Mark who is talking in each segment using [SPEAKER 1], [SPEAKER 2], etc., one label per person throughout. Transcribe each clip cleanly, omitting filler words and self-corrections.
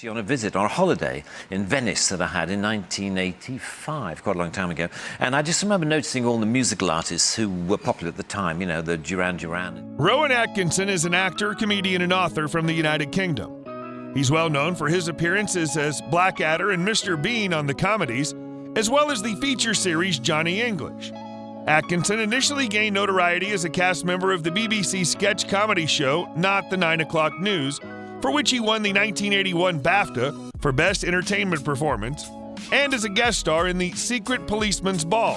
[SPEAKER 1] On a visit, on a holiday in Venice that I had in 1985, quite a long time ago. And I just remember noticing all the musical artists who were popular at the time, you know, the Duran Duran.
[SPEAKER 2] Rowan Atkinson is an actor, comedian, and author from the United Kingdom. He's well known for his appearances as Blackadder and Mr. Bean on the comedies, as well as the feature series Johnny English. Atkinson initially gained notoriety as a cast member of the BBC sketch comedy show Not the 9 O'Clock News, for which he won the 1981 BAFTA for Best Entertainment Performance, and as a guest star in The Secret Policeman's Ball.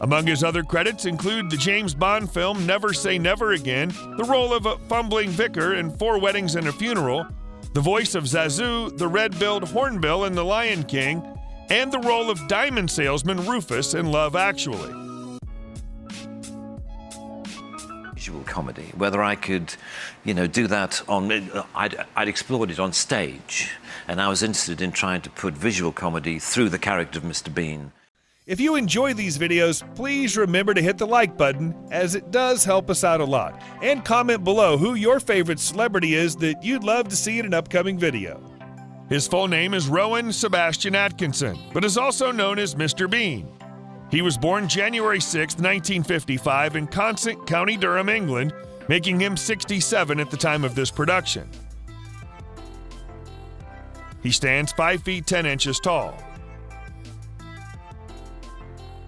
[SPEAKER 2] Among his other credits include the James Bond film Never Say Never Again, the role of a fumbling vicar in 4 Weddings and a Funeral, the voice of Zazu, the red-billed hornbill in The Lion King, and the role of diamond salesman Rufus in Love Actually.
[SPEAKER 1] Visual comedy, whether I could, you know, do that on, I'd explored it on stage, and I was interested in trying to put visual comedy through the character of Mr. Bean.
[SPEAKER 2] If you enjoy these videos, please remember to hit the like button, as it does help us out a lot, and comment below who your favorite celebrity is that you'd love to see in an upcoming video. His full name is Rowan Sebastian Atkinson, but is also known as Mr. Bean. He was born January 6, 1955 in Consett, County Durham, England, making him 67 at the time of this production. He stands 5 feet 10 inches tall.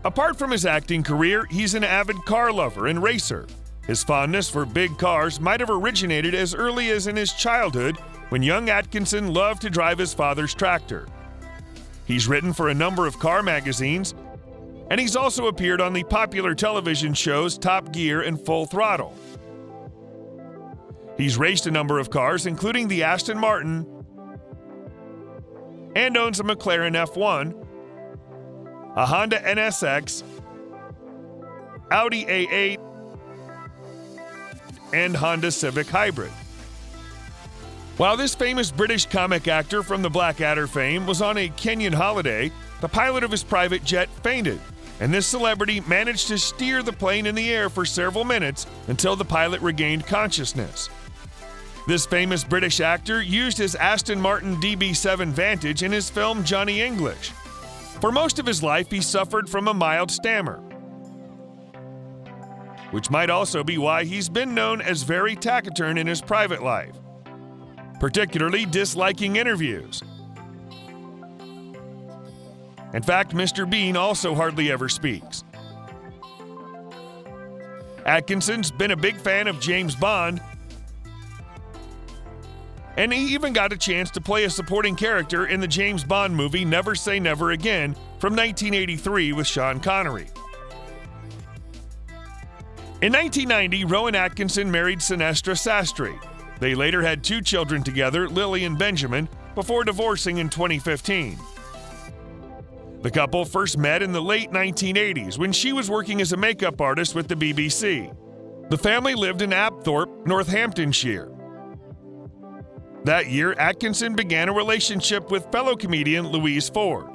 [SPEAKER 2] Apart from his acting career, he's an avid car lover and racer. His fondness for big cars might have originated as early as in his childhood, when young Atkinson loved to drive his father's tractor. He's written for a number of car magazines, and he's also appeared on the popular television shows Top Gear and Full Throttle. He's raced a number of cars, including the Aston Martin, and owns a McLaren F1, a Honda NSX, Audi A8, and Honda Civic Hybrid. While this famous British comic actor from the Blackadder fame was on a Kenyan holiday, the pilot of his private jet fainted, and this celebrity managed to steer the plane in the air for several minutes until the pilot regained consciousness. This famous British actor used his Aston Martin DB7 Vantage in his film Johnny English. For most of his life, he suffered from a mild stammer, which might also be why he's been known as very taciturn in his private life, particularly disliking interviews. In fact, Mr. Bean also hardly ever speaks. Atkinson's been a big fan of James Bond, and he even got a chance to play a supporting character in the James Bond movie Never Say Never Again from 1983 with Sean Connery. In 1990, Rowan Atkinson married Sinestra Sastry. They later had 2 children together, Lily and Benjamin, before divorcing in 2015. The couple first met in the late 1980s when she was working as a makeup artist with the BBC. The family lived in Apthorpe, Northamptonshire. That year, Atkinson began a relationship with fellow comedian Louise Ford.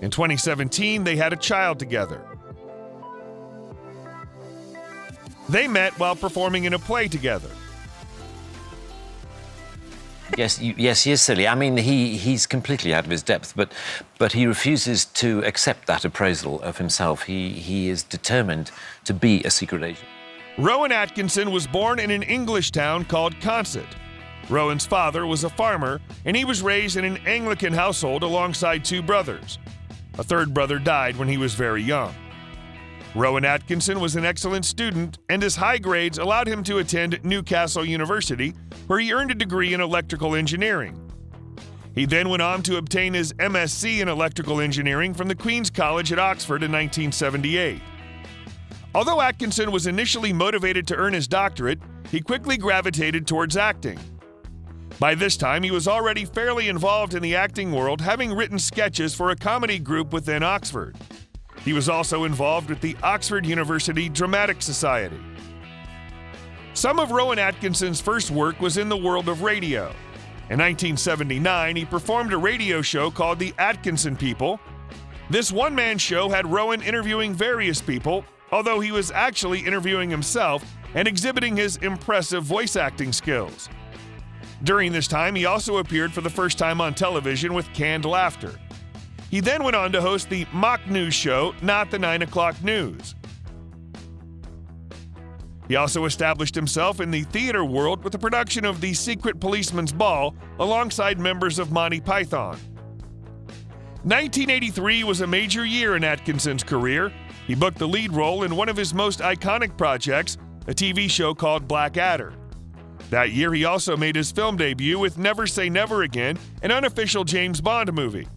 [SPEAKER 2] In 2017, they had a child together. They met while performing in a play together.
[SPEAKER 1] Yes, he is silly. I mean, he's completely out of his depth, but he refuses to accept that appraisal of himself. He is determined to be a secret agent.
[SPEAKER 2] Rowan Atkinson was born in an English town called Consett. Rowan's father was a farmer, and he was raised in an Anglican household alongside 2 brothers. A 3rd brother died when he was very young. Rowan Atkinson was an excellent student, and his high grades allowed him to attend Newcastle University, where he earned a degree in electrical engineering. He then went on to obtain his MSc in electrical engineering from the Queen's College at Oxford in 1978. Although Atkinson was initially motivated to earn his doctorate, he quickly gravitated towards acting. By this time, he was already fairly involved in the acting world, having written sketches for a comedy group within Oxford. He was also involved with the Oxford University Dramatic Society. Some of Rowan Atkinson's first work was in the world of radio. In 1979, he performed a radio show called The Atkinson People. This one-man show had Rowan interviewing various people, although he was actually interviewing himself and exhibiting his impressive voice acting skills. During this time, he also appeared for the first time on television with Canned Laughter. He then went on to host the mock news show, Not the 9 O'Clock News. He also established himself in the theater world with the production of The Secret Policeman's Ball alongside members of Monty Python. 1983 was a major year in Atkinson's career. He booked the lead role in one of his most iconic projects, a TV show called Blackadder. That year, he also made his film debut with Never Say Never Again, an unofficial James Bond movie.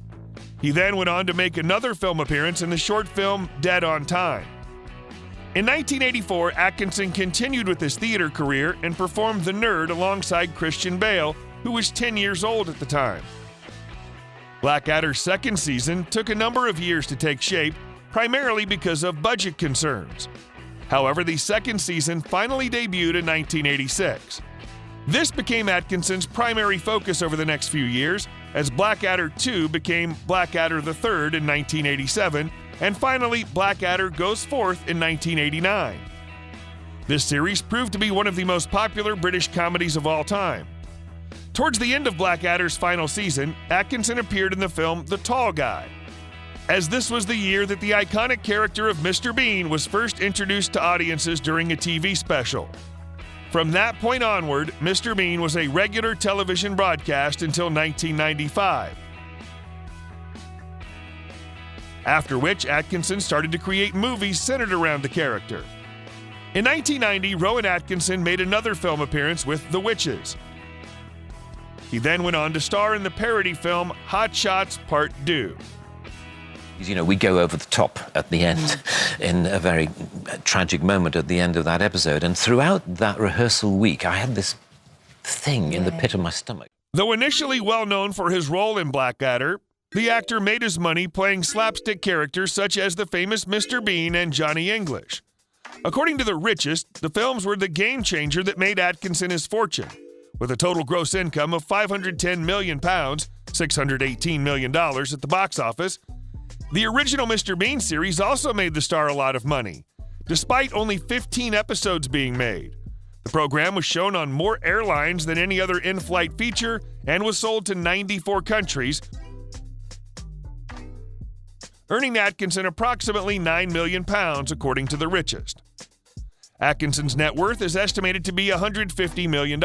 [SPEAKER 2] He then went on to make another film appearance in the short film Dead on Time. In 1984, Atkinson continued with his theater career and performed The Nerd alongside Christian Bale, who was 10 years old at the time. Blackadder's second season took a number of years to take shape, primarily because of budget concerns. However, the second season finally debuted in 1986. This became Atkinson's primary focus over the next few years, as Blackadder 2 became Blackadder the Third in 1987, and finally Blackadder Goes Forth in 1989. This series proved to be one of the most popular British comedies of all time. Towards the end of Blackadder's final season, Atkinson appeared in the film The Tall Guy, as this was the year that the iconic character of Mr. Bean was first introduced to audiences during a TV special. From that point onward, Mr. Bean was a regular television broadcast until 1995. After which, Atkinson started to create movies centered around the character. In 1990, Rowan Atkinson made another film appearance with The Witches. He then went on to star in the parody film Hot Shots Part 2.
[SPEAKER 1] You know, we go over the top at the end in a very tragic moment at the end of that episode. And throughout that rehearsal week, I had this thing in the pit of my stomach.
[SPEAKER 2] Though initially well known for his role in Blackadder, the actor made his money playing slapstick characters such as the famous Mr. Bean and Johnny English. According to The Richest, the films were the game changer that made Atkinson his fortune, with a total gross income of £510 million, $618 million at the box office. The original Mr. Bean series also made the star a lot of money, despite only 15 episodes being made. The program was shown on more airlines than any other in-flight feature and was sold to 94 countries, earning Atkinson approximately £9 million, according to The Richest. Atkinson's net worth is estimated to be $150 million.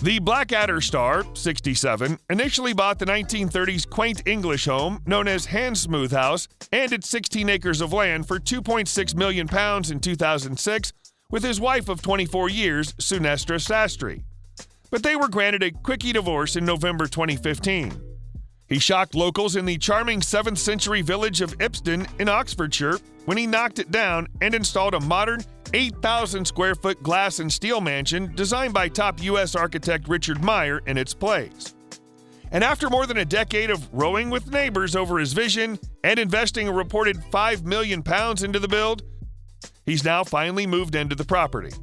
[SPEAKER 2] The Blackadder star, 67, initially bought the 1930s quaint English home known as Handsmooth House and its 16 acres of land for £2.6 million in 2006 with his wife of 24 years, Sunestra Sastry. But they were granted a quickie divorce in November 2015. He shocked locals in the charming 7th century village of Ipsden in Oxfordshire when he knocked it down and installed a modern 8,000 square foot glass and steel mansion designed by top U.S. architect Richard Meyer in its place. And after more than a decade of rowing with neighbors over his vision and investing a reported £5 million into the build, he's now finally moved into the property.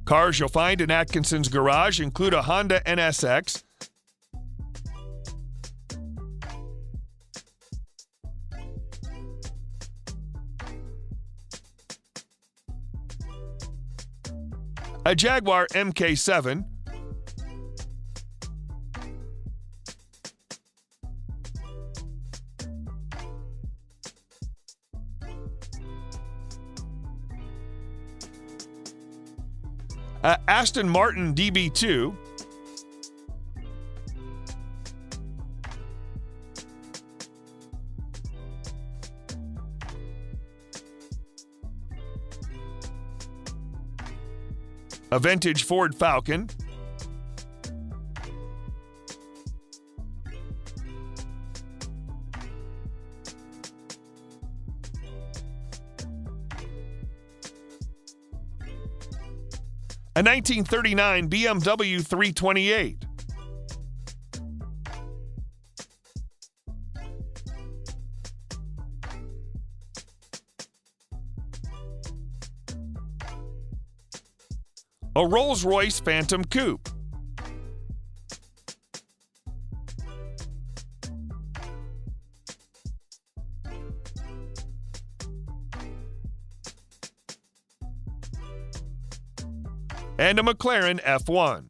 [SPEAKER 2] Cars you'll find in Atkinson's garage include a Honda NSX, a Jaguar MK7, Aston Martin DB2, a vintage Ford Falcon, a 1939 BMW 328, a Rolls-Royce Phantom Coupe, and a McLaren F1.